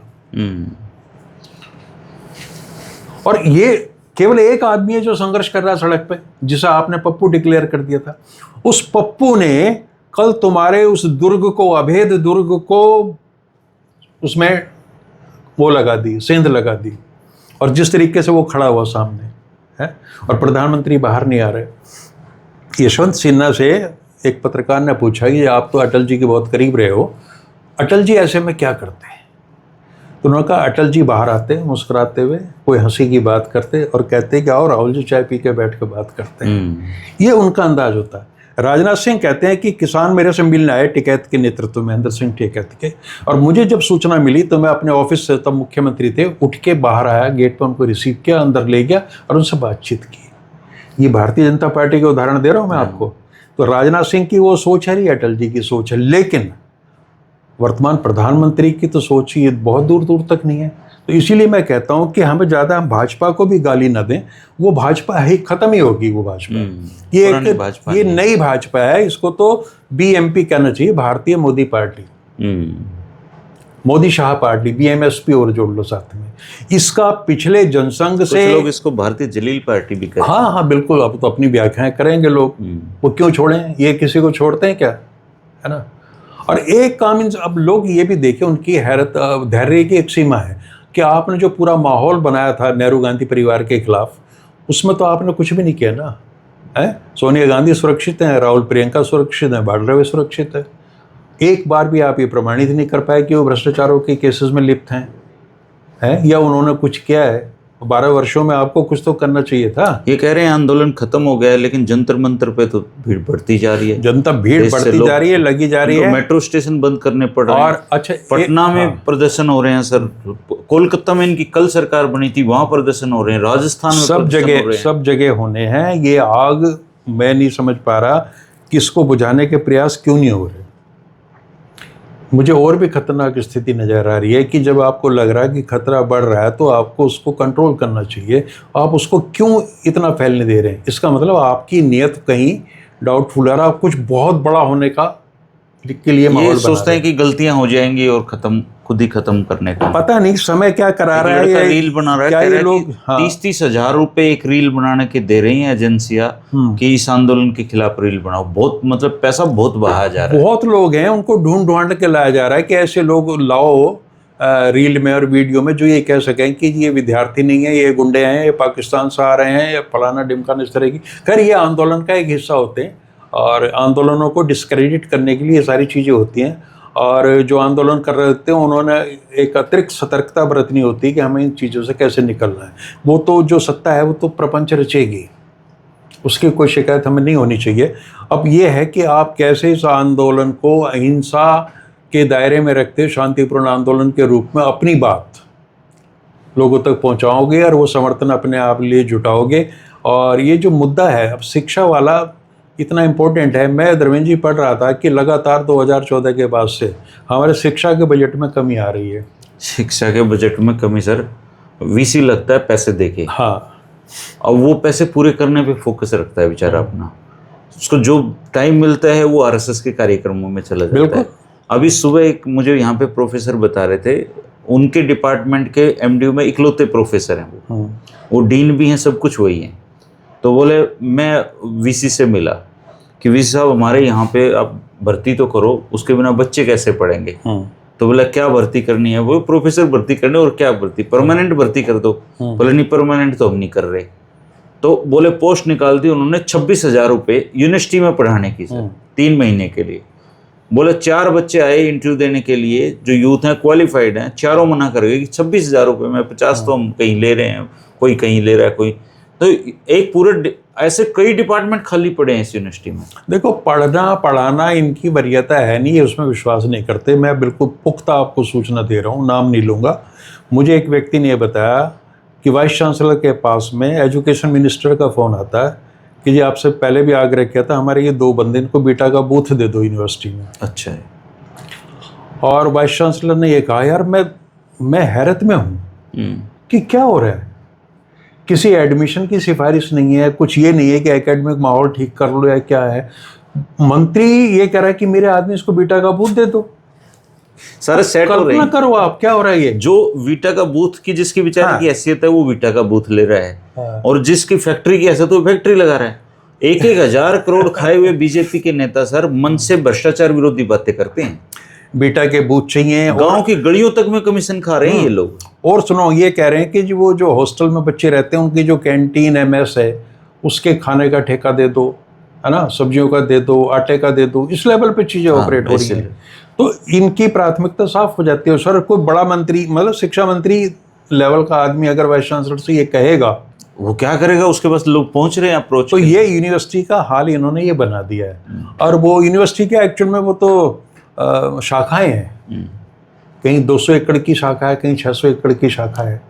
और ये केवल एक आदमी है जो संघर्ष कर रहा है सड़क पे, जिसे आपने पप्पू डिक्लेयर कर दिया था। उस पप्पू ने कल तुम्हारे उस दुर्ग को, अभेद दुर्ग को, उसमें वो लगा दी, सेंध लगा दी, और जिस तरीके से वो खड़ा हुआ सामने है, और प्रधानमंत्री बाहर नहीं आ रहे। यशवंत सिन्हा से एक पत्रकार ने पूछा कि आप तो अटल जी के बहुत करीब रहे हो, अटल जी ऐसे में क्या करते हैं? तो उन्होंने कहा अटल जी बाहर आते मुस्कुराते हुए, कोई हंसी की बात करते और कहते कि आओ राहुल जी चाय पी के बैठ के बात करते हैं। ये उनका अंदाज होता है। राजनाथ सिंह कहते हैं कि किसान मेरे से मिलने आए टिकैत के नेतृत्व में, महेंद्र सिंह टिकैत के, और मुझे जब सूचना मिली तो मैं अपने ऑफिस से, तब मुख्यमंत्री थे, उठ के बाहर आया, गेट पर उनको रिसीव किया, अंदर ले गया और उनसे बातचीत की। ये भारतीय जनता पार्टी के उदाहरण दे रहा हूँ मैं आपको। तो राजनाथ सिंह की वो सोच है, अटल जी की सोच है, लेकिन वर्तमान प्रधानमंत्री की तो सोच ही बहुत दूर दूर तक नहीं है। तो इसीलिए मैं कहता हूं कि हमें ज़्यादा हम भाजपा को भी गाली ना दें, वो भाजपा है खत्म ही होगी वो भाजपा। ये नई भाजपा है, इसको तो बीएमपी कहना चाहिए, भारतीय मोदी पार्टी, मोदी शाह पार्टी, बीएमएसपी और जोड़ लो साथ में। इसका पिछले जनसंघ से लोग इसको भारतीय जलील पार्टी भी कहते हैं। हाँ हाँ बिल्कुल, अब तो अपनी व्याख्याएं करेंगे लोग, वो क्यों छोड़ें, ये किसी को छोड़ते हैं क्या, है ना। और एक काम अब लोग ये भी देखें, उनकी हैरत, धैर्य की एक सीमा है कि आपने जो पूरा माहौल बनाया था नेहरू गांधी परिवार के खिलाफ, उसमें तो आपने कुछ भी नहीं किया ना, है। सोनिया गांधी सुरक्षित हैं, राहुल प्रियंका सुरक्षित हैं, भार्गव सुरक्षित है। एक बार भी आप ये प्रमाणित नहीं कर पाए कि वो भ्रष्टाचारों के केसेस में लिप्त हैं, या उन्होंने कुछ किया है। 12 वर्षों में आपको कुछ तो करना चाहिए था। ये कह रहे हैं आंदोलन खत्म हो गया है, लेकिन जंतर मंतर पे तो भीड़ बढ़ती जा रही है, जनता भीड़ बढ़ती जा रही है, लगी जा रही है। मेट्रो स्टेशन बंद करने पड़ रहे हैं। और अच्छा, पटना में प्रदर्शन हो रहे हैं सर, कोलकाता में इनकी कल सरकार बनी थी, वहां प्रदर्शन हो रहे हैं, राजस्थान में सब जगह होने हैं। ये आग मैं नहीं समझ पा रहा कि इसको बुझाने के प्रयास क्यों नहीं हो रहे। मुझे और भी खतरनाक स्थिति नजर आ रही है कि जब आपको लग रहा है कि खतरा बढ़ रहा है तो आपको उसको कंट्रोल करना चाहिए, आप उसको क्यों इतना फैलने दे रहे हैं? इसका मतलब आपकी नीयत कहीं डाउटफुल है, आप कुछ बहुत बड़ा होने का के लिए माहौल सोचते हैं कि गलतियां हो जाएंगी और खुद ही खत्म करने का। पता नहीं समय क्या करा रहा है, ये रील बना रहा है, ये लोग 30-30 हजार रुपए एक रील बनाने के दे रही हैं एजेंसियां कि इस आंदोलन के खिलाफ रील बनाओ। बहुत मतलब पैसा बहुत बहाया जा रहा है। बहुत लोग हैं, उनको ढूंढ ढूंढ के लाया जा रहा है कि ऐसे लोग लाओ रील में और वीडियो में जो ये कह सकें कि ये विद्यार्थी नहीं है, ये गुंडे हैं, ये पाकिस्तान से आ रहे हैं, या फलाना डिमकाना इस तरह की। खैर ये आंदोलन का एक हिस्सा होते हैं, और आंदोलनों को डिस्क्रेडिट करने के लिए ये सारी चीज़ें होती हैं। और जो आंदोलन कर रहे होते हैं उन्होंने एक अतिरिक्त सतर्कता बरतनी होती है कि हमें इन चीज़ों से कैसे निकलना है। वो तो जो सत्ता है वो तो प्रपंच रचेगी, उसकी कोई शिकायत हमें नहीं होनी चाहिए। अब ये है कि आप कैसे इस आंदोलन को अहिंसा के दायरे में रखते शांतिपूर्ण आंदोलन के रूप में अपनी बात लोगों तक पहुंचाओगे और वो समर्थन अपने आप लिए जुटाओगे। और ये जो मुद्दा है अब शिक्षा वाला इतना इम्पोर्टेंट है। मैं धर्मेंद्र जी पढ़ रहा था कि लगातार 2014 के बाद से हमारे शिक्षा के बजट में कमी आ रही है। शिक्षा के बजट में कमी सर, वीसी लगता है पैसे देके, हाँ, और वो पैसे पूरे करने पे फोकस रखता है बेचारा अपना। उसको जो टाइम मिलता है वो आरएसएस के कार्यक्रमों में चला जाता है। अभी सुबह एक मुझे यहाँ पे प्रोफेसर बता रहे थे, उनके डिपार्टमेंट के एमडीयू में इकलौते प्रोफेसर हैं, वो डीन भी हैं, सब कुछ वही हैं। तो बोले मैं वीसी से मिला कि वीसी साहब हमारे यहाँ पे आप भर्ती तो करो, उसके बिना बच्चे कैसे पढ़ेंगे। तो बोला क्या भर्ती करनी है? वो प्रोफेसर भर्ती करने, और क्या भर्ती, परमानेंट भर्ती कर दो। बोले नहीं परमानेंट तो हम नहीं कर रहे। तो बोले पोस्ट निकाल दी उन्होंने 26,000 रुपये यूनिवर्सिटी में पढ़ाने की सर 3 महीने के लिए। बोले 4 बच्चे आए इंटरव्यू देने के लिए जो यूथ हैं क्वालिफाइड हैं, चारों मना कर गए कि 26,000 रुपये में 50 तो हम कहीं ले रहे हैं, कोई कहीं ले रहा है, कोई तो एक पूरे ऐसे कई डिपार्टमेंट खाली पड़े हैं इस यूनिवर्सिटी में। देखो, पढ़ना पढ़ाना इनकी वरीयता है नहीं, ये उसमें विश्वास नहीं करते। मैं बिल्कुल पुख्ता आपको सूचना दे रहा हूँ, नाम नहीं लूँगा। मुझे एक व्यक्ति ने बताया कि वाइस चांसलर के पास में एजुकेशन मिनिस्टर का फ़ोन आता है कि जी आपसे पहले भी आग्रह किया था, हमारे ये 2 बंदे इनको बीटा का बूथ दे दो यूनिवर्सिटी में। अच्छा है। और वाइस चांसलर ने ये कहा, यार मैं हैरत में हूँ कि क्या हो रहा है, किसी एडमिशन की सिफारिश नहीं है, कुछ ये नहीं है कि एकेडमिक माहौल ठीक कर लो या क्या है। मंत्री ये कह रहा है कि मेरे आदमी इसको बीटा का बूथ दे दो। सारे सेट हो रहे हैं। करो आप, क्या हो रहा है ये? जो वीटा का बूथ की जिसकी बेचारे की हैसियत है वो वीटा का बूथ ले रहा है, और जिसकी फैक्ट्री की हैसियत वो फैक्ट्री लगा रहा है। 1,000 करोड़ खाए हुए बीजेपी के नेता सर मन से भ्रष्टाचार विरोधी बातें करते हैं। बीटा के बूथ चाहिए, गांव की गलियों तक में कमीशन खा रहे हैं ये लोग। और सुनो, ये कह रहे हैं कि वो जो हॉस्टल में बच्चे रहते हैं उनकी जो कैंटीन है, मेस है, उसके खाने का ठेका दे दो, है ना, सब्जियों का दे दो, आटे का दे दो। इस लेवल पे चीजें ऑपरेट हो रही हैं। तो इनकी प्राथमिकता साफ हो जाती है। सर, कोई बड़ा मंत्री, मतलब शिक्षा मंत्री लेवल का आदमी अगर वाइस चांसलर से ये कहेगा, वो क्या करेगा? उसके पास लोग पहुंच रहे हैं अप्रोच। तो ये यूनिवर्सिटी का हाल इन्होंने ये बना दिया है। और वो यूनिवर्सिटी के एक्चुअल में वो तो शाखाएं हैं, कहीं 200 एकड़ की शाखा है, कहीं 600 एकड़ की शाखा है।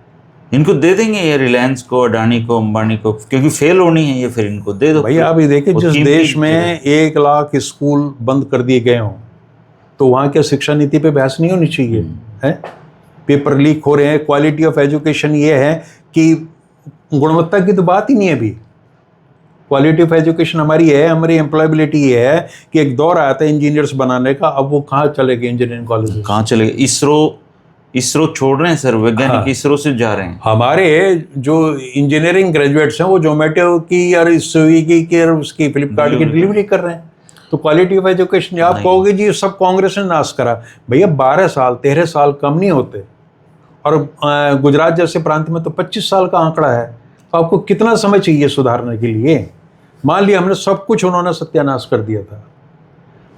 इनको दे देंगे ये रिलायंस को, अडानी को, अंबानी को, क्योंकि फेल होनी है ये, फिर इनको दे दो। भैया आप ये देखिए, जिस देश में 1 लाख स्कूल बंद कर दिए गए हों, तो वहाँ क्या शिक्षा नीति पे बहस नहीं होनी चाहिए? है, पेपर लीक हो रहे हैं, क्वालिटी ऑफ एजुकेशन ये है कि गुणवत्ता की तो बात ही नहीं है अभी। क्वालिटी ऑफ एजुकेशन हमारी है, हमारी एम्प्लॉयबिलिटी ये है कि एक दौर आया था इंजीनियर्स बनाने का, अब वो कहाँ चले गए इंजीनियरिंग कॉलेज? कहाँ चले गए? इसरो छोड़ रहे हैं सर, वैज्ञानिक इसरो से जा रहे हैं। हमारे जो इंजीनियरिंग ग्रेजुएट्स हैं वो जोमेटो की और स्विगी की और उसकी फ्लिपकार्ट की डिलीवरी कर रहे हैं। तो क्वालिटी ऑफ एजुकेशन, आप कहोगे जी सब कांग्रेस ने नाश करा। भैया 12 साल 13 साल कम नहीं होते, और गुजरात जैसे प्रांत में तो 25 साल का आंकड़ा है। तो आपको कितना समय चाहिए सुधारने के लिए? मान लिया हमने सब कुछ, उन्होंने सत्यानाश कर दिया था,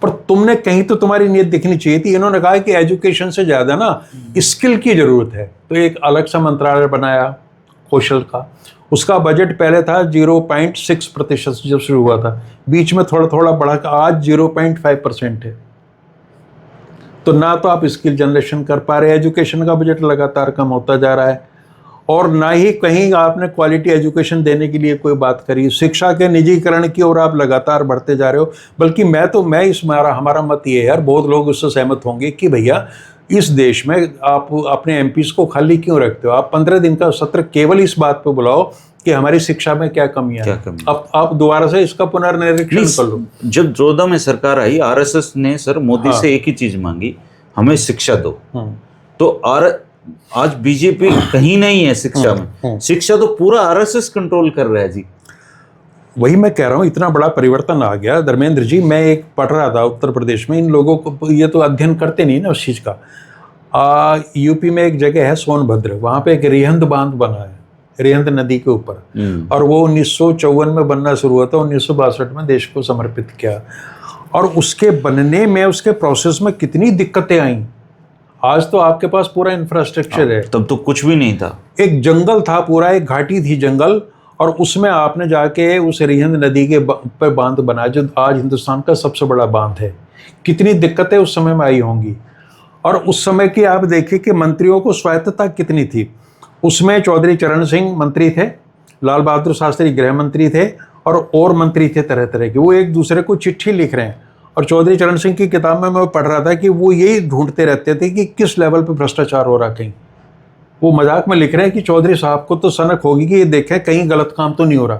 पर तुमने कहीं तो तुम्हारी नीयत दिखनी चाहिए थी। इन्होंने कहा कि एजुकेशन से ज़्यादा ना स्किल की ज़रूरत है, तो एक अलग सा मंत्रालय बनाया कौशल का। उसका बजट पहले था 0.6% जब शुरू हुआ था, बीच में थोड़ा थोड़ा बढ़ा कर आज 0.5% है। तो ना तो आप स्किल जनरेशन कर पा रहे, एजुकेशन का बजट लगातार कम होता जा रहा है, और ना ही कहीं आपने क्वालिटी एजुकेशन देने के लिए कोई बात करी। शिक्षा के निजीकरण की ओर आप लगातार बढ़ते जा रहे हो। बल्कि हमारा मत ये है यार, बहुत लोग उससे सहमत होंगे कि भैया इस देश में आप अपने एमपीज को खाली क्यों रखते हो? आप 15 दिन का सत्र केवल इस बात पे बुलाओ कि हमारी शिक्षा में क्या कमियां हैं। अब आप दोबारा से इसका पुनर्निरीक्षण कर लो। जब 14 में सरकार आई, आरएसएस ने सर मोदी से एक ही चीज मांगी, हमें शिक्षा दो। तो आज बीजेपी कहीं नहीं है शिक्षा में। शिक्षा तो पूरा आरएसएस कंट्रोल कर रहा है जी। वही मैं कह रहा हूँ, इतना बड़ा परिवर्तन आ गया। धर्मेंद्र जी, मैं एक पढ़ रहा था उत्तर प्रदेश में, इन लोगों को ये तो अध्ययन करते नहीं ना उस चीज़ का। यूपी में एक जगह है सोनभद्र, वहाँ पे एक रिहंद बांध बना है, रिहंद नदी के ऊपर, और वो 1954 में बनना शुरू हुआ था, 1962 में देश को समर्पित किया। और उसके बनने में, उसके प्रोसेस में कितनी दिक्कतें आई। आज तो आपके पास पूरा इंफ्रास्ट्रक्चर है, तब तो कुछ भी नहीं था। एक जंगल था, पूरा एक घाटी थी जंगल, और उसमें आपने जाके उस रिहंद नदी के पर बांध बनाया जो आज हिंदुस्तान का सबसे बड़ा बांध है। कितनी दिक्कतें उस समय में आई होंगी। और उस समय की आप देखिए कि मंत्रियों को स्वायत्तता कितनी थी। उसमें चौधरी चरण सिंह मंत्री थे, लाल बहादुर शास्त्री गृह मंत्री थे, और मंत्री थे तरह तरह के। वो एक दूसरे को चिट्ठी लिख रहे हैं। और चौधरी चरण सिंह की किताब में मैं पढ़ रहा था कि वो यही ढूंढते रहते थे कि किस लेवल पे भ्रष्टाचार हो रहा कहीं। वो मजाक में लिख रहे हैं कि चौधरी साहब को तो सनक होगी कि ये देखें कहीं गलत काम तो नहीं हो रहा।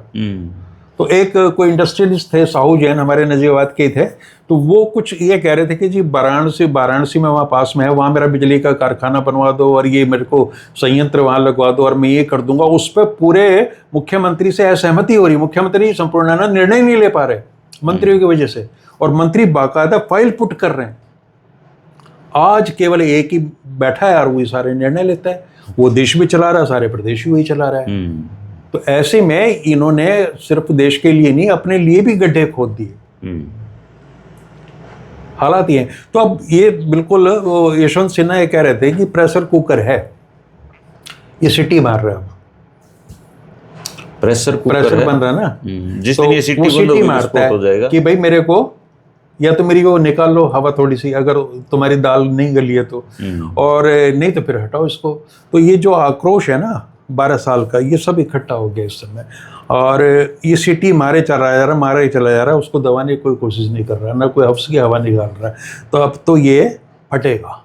तो एक कोई इंडस्ट्रियलिस्ट थे, साहू जैन, हमारे नजीबाबाद के थे, तो वो कुछ ये कह रहे थे कि जी वाराणसी में वहाँ पास में है, वहाँ मेरा बिजली का कारखाना बनवा दो, और ये मेरे को संयंत्र वहाँ लगवा दो, और मैं ये कर दूंगा। उस पर पूरे मुख्यमंत्री से असहमति हो रही। मुख्यमंत्री संपूर्णानंद निर्णय नहीं ले पा रहे मंत्रियों की वजह से, और मंत्री बाकायदा फाइल पुट कर रहे हैं। आज केवल एक ही बैठा है और वही सारे निर्णय लेता है। वो देश भी चला रहा है, सारे प्रदेश भी वही चला रहा है। तो ऐसे में इन्होंने सिर्फ देश के लिए नहीं, अपने लिए भी गड्ढे खोद दिए। हालात ये हैं। तो अब ये बिल्कुल यशवंत सिन्हा ये कह रहे थे कि प्रेशर कुकर है, ये सीटी मार रहा है, प्रेशर बन रहा है ना, जिस तो दिन ये सीटी वो बंद सीटी होगी मारता विस्फोट हो है जाएगा कि भाई मेरे को या तो मेरी को निकाल लो हवा थोड़ी सी, अगर तुम्हारी दाल नहीं गली है तो, और नहीं तो फिर हटाओ इसको। तो ये जो आक्रोश है ना 12 साल का, ये सब इकट्ठा हो गया इस समय, और ये सिटी मारे चला जा रहा, मारे चला जा रहा है, उसको दबाने की कोई कोशिश नहीं कर रहा, ना कोई हफ्स की हवा निकाल रहा है। तो अब तो ये फटेगा,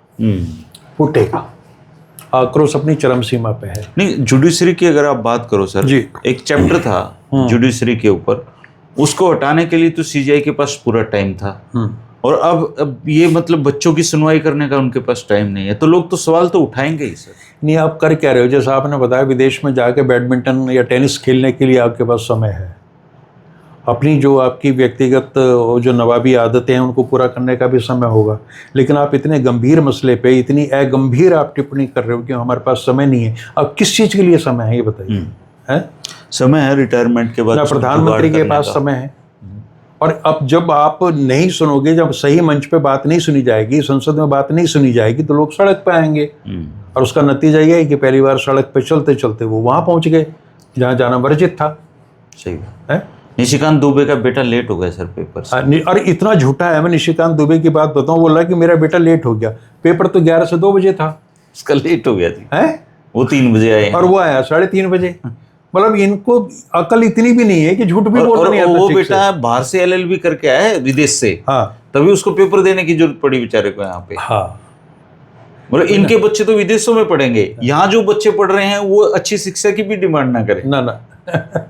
फूटेगा, आक्रोश अपनी चरम सीमा पे है। नहीं, जुडिशरी की अगर आप बात करो सर जी। एक चैप्टर था जुडिशरी के ऊपर, उसको हटाने के लिए तो सीजीआई के पास पूरा टाइम था, और अब ये मतलब बच्चों की सुनवाई करने का उनके पास टाइम नहीं है, तो लोग तो सवाल तो उठाएंगे ही सर। नहीं, आप कर क्या रहे हो? जैसा आपने बताया विदेश में जाके बैडमिंटन या टेनिस खेलने के लिए आपके पास समय है, अपनी जो आपकी व्यक्तिगत जो नवाबी आदतें हैं उनको पूरा करने का भी समय होगा, लेकिन आप इतने गंभीर मसले पे इतनी अगंभीर आप टिप्पणी कर रहे हो कि हमारे पास समय नहीं है। अब किस चीज़ के लिए समय है ये बताइए? है समय है रिटायरमेंट के बाद, ना प्रधानमंत्री के पास समय है। और अब जब आप नहीं सुनोगे, जब सही मंच पे बात नहीं सुनी जाएगी, संसद में बात नहीं सुनी जाएगी, तो लोग सड़क पे आएंगे, और उसका नतीजा ये है कि पहली बार सड़क पे चलते चलते वो वहां पहुंच गए जहां जाना वर्जित था। सही है। निशिकांत दुबे का बेटा लेट हो गया सर पेपर से। और इतना झूठा है, मैं निशिकांत दुबे की बात बताऊं, बोला कि मेरा बेटा लेट हो गया, पेपर तो 11 से 2 बजे था, उसका लेट हो गया थी, है वो 3 बजे आए और वो आया 3:30 बजे। मतलब इनको अकल इतनी भी नहीं है कि झूठ भी बोलना नहीं आता। वो बेटा बाहर से एलएलबी करके आया है विदेश से, हाँ, तभी उसको पेपर देने की जरूरत पड़ी बेचारे को यहाँ पे। हाँ, मतलब इनके बच्चे तो विदेशों में पढ़ेंगे, यहाँ जो बच्चे पढ़ रहे हैं वो अच्छी शिक्षा की भी डिमांड ना करें, ना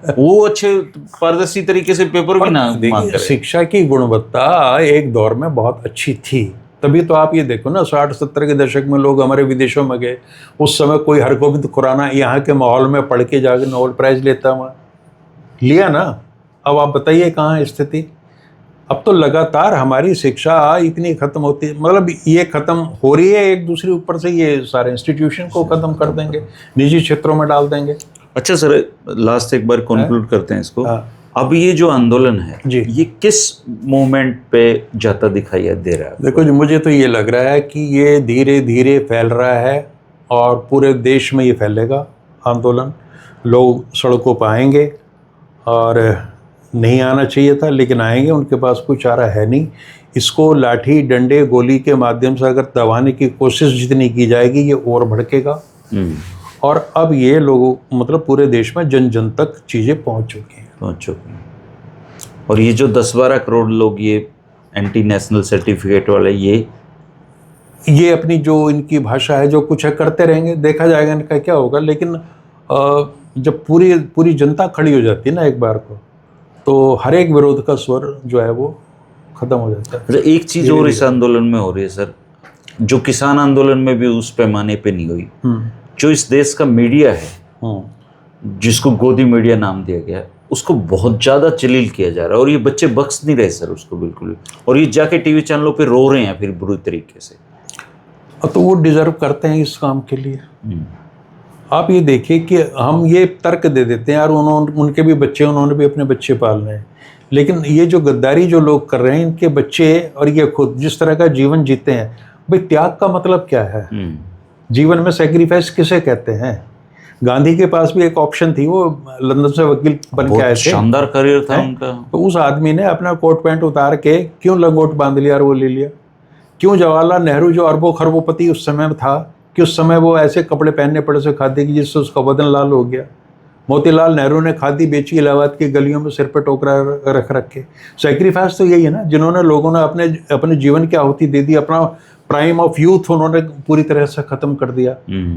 वो अच्छे पारदर्शी तरीके से पेपर भी ना मांग करें। शिक्षा की गुणवत्ता एक दौर में बहुत अच्छी थी, तभी तो आप ये देखो ना 60-70 के दशक में लोग हमारे विदेशों में गए, उस समय कोई हरगोविंद खुराना यहाँ के माहौल में पढ़ के जाकर नोबेल प्राइज लेता हुआ लिया ना। अब आप बताइए कहाँ है स्थिति? अब तो लगातार हमारी शिक्षा इतनी खत्म होती, मतलब ये खत्म हो रही है एक दूसरे ऊपर से, ये सारे इंस्टीट्यूशन को खत्म कर देंगे, निजी क्षेत्रों में डाल देंगे। अच्छा सर, लास्ट एक बार कंक्लूड करते हैं इसको। हाँ। अब ये जो आंदोलन है जी, ये किस मूवमेंट पे जाता दिखाई दे रहा है? देखो जी, मुझे तो ये लग रहा है कि ये धीरे धीरे फैल रहा है, और पूरे देश में ये फैलेगा आंदोलन, लोग सड़कों पर आएंगे, और नहीं आना चाहिए था लेकिन आएंगे, उनके पास कोई चारा है नहीं। इसको लाठी डंडे गोली के माध्यम से अगर दबाने की कोशिश जितनी की जाएगी ये और भड़केगा, और अब ये लोगों मतलब पूरे देश में जन जन तक चीज़ें पहुंच चुकी हैं। और ये जो 10-12 करोड़ लोग ये एंटी नेशनल सर्टिफिकेट वाले, ये अपनी जो इनकी भाषा है जो कुछ है करते रहेंगे, देखा जाएगा इनका क्या होगा। लेकिन जब पूरी जनता खड़ी हो जाती है ना एक बार को, तो हर एक विरोध का स्वर जो है वो खत्म हो जाता है। अच्छा, एक चीज और इस आंदोलन में हो रही है सर, जो किसान आंदोलन में भी उस पैमाने पे नहीं हुई, जो इस देश का मीडिया है, जिसको गोदी मीडिया नाम दिया गया है, उसको बहुत ज़्यादा जलील किया जा रहा है, और ये बच्चे बख्श नहीं रहे सर उसको बिल्कुल भी, और ये जाके टीवी चैनलों पे रो रहे हैं फिर बुरी तरीके से। तो वो डिजर्व करते हैं इस काम के लिए। आप ये देखिए कि हम ये तर्क दे देते हैं यार, उनके भी बच्चे, उन्होंने भी अपने बच्चे पालने हैं, लेकिन ये जो गद्दारी जो लोग कर रहे हैं, इनके बच्चे और ये खुद जिस तरह का जीवन जीते हैं, भाई त्याग का मतलब क्या है? जीवन में सेक्रीफाइस किसे कहते हैं? गांधी के पास भी एक ऑप्शन थी, वो लंदन से वकील बन के आए थे, शानदार करियर था उनका। तो उस आदमी ने अपना कोट पैंट उतार के क्यों लंगोट बांध लिया और वो ले लिया? क्यों जवाहरलाल नेहरू जो अरबों खरबोपति उस समय था, कि उस समय वो ऐसे कपड़े पहनने पड़े से खादी की जिससे उसका बदन लाल हो गया? मोतीलाल नेहरू ने खादी बेची इलाहाबाद की गलियों में, सिर पे टोकरा रख के। सेक्रीफाइस तो यही है ना, जिन्होंने लोगों ने अपने जीवन की आहुति दे दी, अपना प्राइम ऑफ यूथ उन्होंने पूरी तरह से खत्म कर दिया।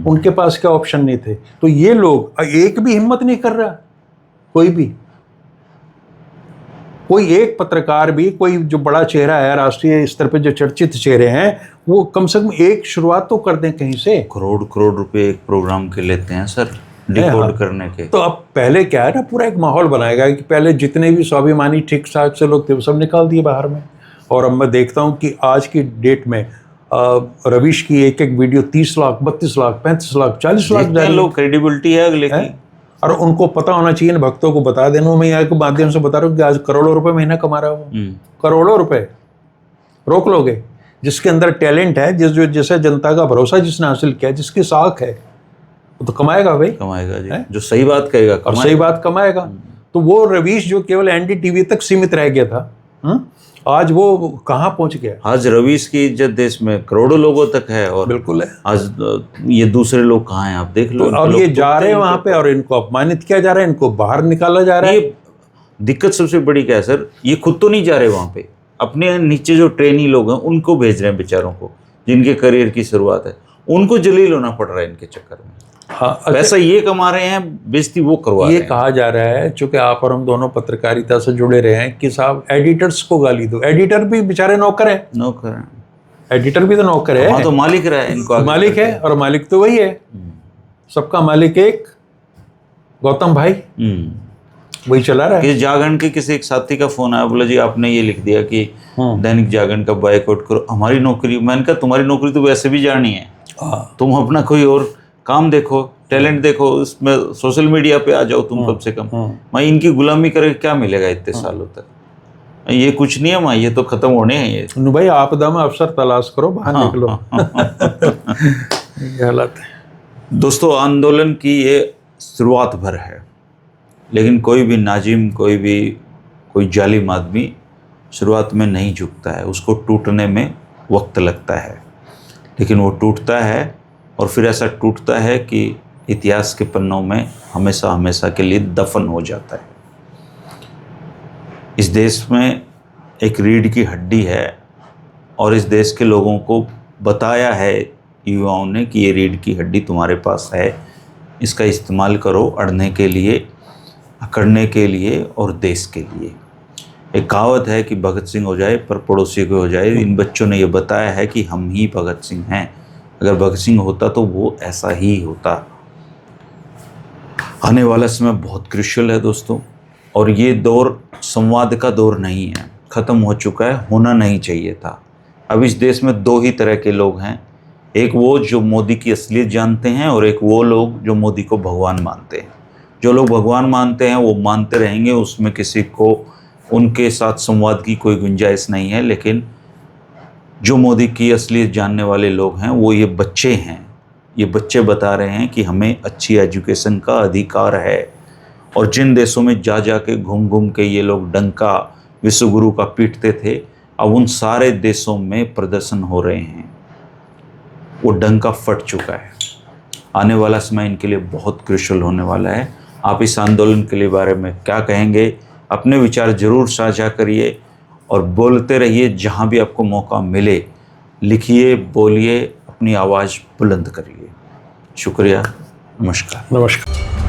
उनके पास क्या ऑप्शन नहीं थे। तो ये लोग एक भी हिम्मत नहीं कर रहा, कोई एक पत्रकार भी, कोई जो बड़ा चेहरा है राष्ट्रीय स्तर पे, जो चर्चित चेहरे हैं, वो कम से कम एक शुरुआत तो कर दें कहीं से। करोड़ रुपए एक प्रोग्राम के लेते हैं सर, डिकोड करने के। तो अब पहले क्या है ना, पूरा एक माहौल बनाएगा कि पहले जितने भी स्वाभिमानी ठीक ठाक से लोग थे वो सब निकाल दिए बाहर में। और अब मैं देखता हूँ कि आज की डेट में रवीश की एक वीडियो 30 लाख, 32 लाख, 35 लाख, 40 लाख लोग, क्रेडिबिलिटी है अगले की। और उनको पता होना चाहिए, इन भक्तों को बता देना। मैं यहाँ के माध्यम से बता रहा हूँ कि आज करोड़ों रुपए महीना कमा रहा हूँ, करोड़ों रुपए। रोक लोगे? जिसके अंदर टैलेंट है, जिसे जनता का भरोसा जिसने हासिल किया, जिसकी साख है, वो तो कमाएगा भाई, कमाएगा जी। जो सही बात कहेगा और सही बात कमाएगा। तो वो रवीश जो केवल एनडीटीवी तक सीमित रह गया था, आज वो कहाँ पहुंच गया? आज रवीश की इज्जत देश में करोड़ों लोगों तक है। और बिल्कुल है। आज ये दूसरे लोग कहाँ हैं आप देख लो। तो अब ये जा रहे हैं वहां पे और इनको अपमानित किया जा रहा है, इनको बाहर निकाला जा रहा है। ये दिक्कत सबसे बड़ी क्या है सर, ये खुद तो नहीं जा रहे वहां पे, अपने नीचे जो ट्रेनी लोग हैं उनको भेज रहे हैं बेचारों को, जिनके करियर की शुरुआत है, उनको जलील होना पड़ रहा है इनके चक्कर में। हाँ, पैसा ये कमा रहे हैं, बेइज्जती वो करवा रहे ये हैं। कहा जा रहा है, चूंकि आप और हम दोनों पत्रकारिता से जुड़े रहे हैं, कि साहब एडिटर्स को गाली दो। एडिटर भी बेचारे नौकर हैं, नौकर हैं। एडिटर भी तो नौकर है, वहाँ तो मालिक रहा है इनको आगे मालिक है, और मालिक तो वही है, सबका मालिक एक गौतम भाई, वही चला रहा है। कि जागरण के किसी एक साथी का फोन आया, बोला जी आपने ये लिख दिया कि दैनिक जागरण का बॉयकॉट करो, हमारी नौकरी। मैंने कहा तुम्हारी नौकरी तो वैसे भी जानी है, तुम अपना कोई और काम देखो, टैलेंट देखो, उसमें सोशल मीडिया पे आ जाओ तुम कम से कम। मैं इनकी गुलामी करके क्या मिलेगा इतने सालों तक? ये कुछ नहीं है माँ, ये तो खत्म होने हैं ये। भाई आपदा में अवसर तलाश करो, बाहर निकलो। ये हालत है दोस्तों। आंदोलन की ये शुरुआत भर है, लेकिन कोई भी नाजिम, कोई जालिम आदमी शुरुआत में नहीं झुकता है, उसको टूटने में वक्त लगता है, लेकिन वो टूटता है और फिर ऐसा टूटता है कि इतिहास के पन्नों में हमेशा हमेशा के लिए दफन हो जाता है। इस देश में एक रीढ़ की हड्डी है और इस देश के लोगों को बताया है युवाओं ने कि ये रीढ़ की हड्डी तुम्हारे पास है, इसका इस्तेमाल करो अड़ने के लिए, अकड़ने के लिए और देश के लिए। एक कहावत है कि भगत सिंह हो जाए पर पड़ोसी को हो जाए। इन बच्चों ने ये बताया है कि हम ही भगत सिंह हैं। अगर भगत सिंह होता तो वो ऐसा ही होता। आने वाला समय बहुत क्रूशियल है दोस्तों, और ये दौर संवाद का दौर नहीं है, ख़त्म हो चुका है, होना नहीं चाहिए था। अब इस देश में दो ही तरह के लोग हैं, एक वो जो मोदी की असलियत जानते हैं और एक वो लोग जो मोदी को भगवान मानते हैं। जो लोग भगवान मानते हैं वो मानते रहेंगे, उसमें किसी को उनके साथ संवाद की कोई गुंजाइश नहीं है। लेकिन जो मोदी की असलियत जानने वाले लोग हैं वो ये बच्चे हैं। ये बच्चे बता रहे हैं कि हमें अच्छी एजुकेशन का अधिकार है, और जिन देशों में जा के घूम के ये लोग डंका विश्वगुरु का पीटते थे, अब उन सारे देशों में प्रदर्शन हो रहे हैं, वो डंका फट चुका है। आने वाला समय इनके लिए बहुत क्रूशियल होने वाला है। आप इस आंदोलन के लिए बारे में क्या कहेंगे? अपने विचार जरूर साझा करिए और बोलते रहिए। जहाँ भी आपको मौका मिले लिखिए, बोलिए, अपनी आवाज़ बुलंद करिए। शुक्रिया, नमस्कार। नमस्कार।